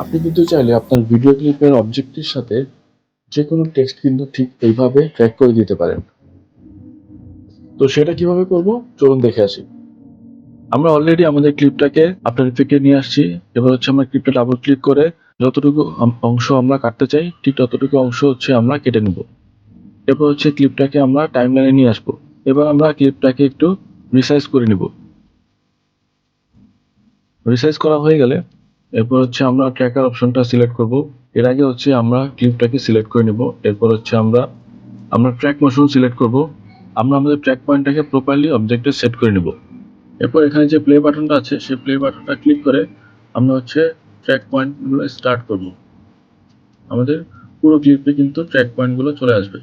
আপনি কিন্তু চাইলে আপনার ভিডিও ক্লিপের অবজেক্টের সাথে যে কোনো টেক্সট কিন্তু ঠিক এইভাবে ট্র্যাক করে দিতে পারেন। তো সেটা কিভাবে করব, চলুন দেখে আসি। আমরা অলরেডি আমাদের ক্লিপটাকে আফটার ইফেক্টে নিয়ে আসছি। এবার হচ্ছে আমরা ক্লিপটা ডাবল ক্লিক করে যতটুকু অংশ আমরা কাটতে চাই ঠিক ততটুকু অংশ হচ্ছে আমরা কেটে নেব। এরপর হচ্ছে ক্লিপটাকে আমরা টাইমলাইনে নিয়ে আসবো। এবার আমরা ক্লিপটাকে একটু রিসাইজ করে নিব। রিসাইজ করা হয়ে গেলে এরপর হচ্ছে আমরা ট্র্যাকার অপশনটা সিলেক্ট করব। এর আগে হচ্ছে আমরা ক্লিপটাকে সিলেক্ট করে নিব। এরপর হচ্ছে আমরা ট্র্যাক মোশন সিলেক্ট করব। আমরা আমাদের ট্র্যাক পয়েন্টটাকে প্রপারলি অবজেক্টে সেট করে নিব। এরপর এখানে যে প্লে বাটনটা আছে সেই প্লে বাটনটা ক্লিক করে আমরা হচ্ছে ট্র্যাক পয়েন্টগুলো স্টার্ট করব। আমাদের পুরো ক্লিপে কিন্তু ট্র্যাক পয়েন্টগুলো চলে আসবে।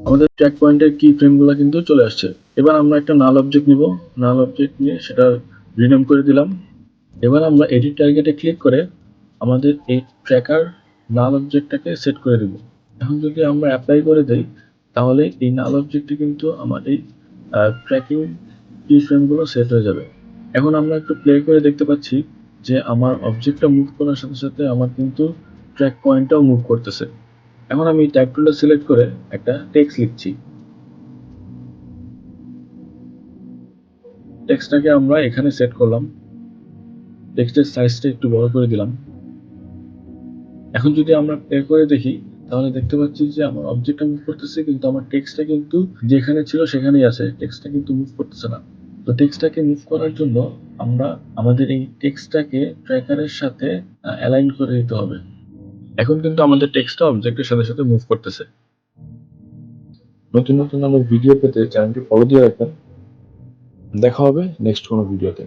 আমাদের ট্র্যাক পয়েন্টের কি ফ্রেমগুলো কিন্তু চলে আসছে। এবার আমরা একটা নাল অবজেক্ট নিব। নাল অবজেক্ট নিয়ে সেটা রিনেম করে দিলাম। এবার আমরা এডিট টার্গেটে ক্লিক করে আমাদের এই ট্র্যাকার নাল অবজেক্টটাকে সেট করে দেব। এখন যদি আমরা অ্যাপ্লাই করে দেই তাহলে এই নাল অবজেক্টটি কিন্তু আমার এই ট্র্যাকিং কি ফ্রেমগুলো সেট হয়ে যাবে। এখন আমরা একটু প্লে করে দেখতে পাচ্ছি যে আমার অবজেক্টটা মুভ করার সাথে সাথে আমার কিন্তু ট্র্যাক পয়েন্টটাও মুভ করতেছে। এখন আমি ট্যাগ টুলটা সিলেক্ট করে একটা টেক্সট লিখছি। টেক্সটটাকে আমরা এখানে সেট করলাম। টেক্সটের সাইজটা একটু বড় করে দিলাম। এখন যদি আমরা প্লে করে দেখি তাহলে দেখতে পাচ্ছি যে আমার অবজেক্টটা মুভ করতেছে কিন্তু আমার টেক্সটটা কিন্তু যেখানে ছিল সেখানেই আছে। টেক্সটটা কিন্তু মুভ করতেছে না। তো টেক্সটটাকে মুভ করার জন্য আমরা আমাদের এই টেক্সটটাকে ট্র্যাকারের সাথে অ্যালাইন করে দিতে হবে। এখন কিন্তু আমাদের টেক্সটটা অবজেক্টের সাথে সাথে মুভ করতেছে। নতুন নতুন আমার ভিডিও পেতে চ্যানেলটি ফলো দিয়ে রাখবেন। দেখা হবে নেক্সট কোনো ভিডিওতে।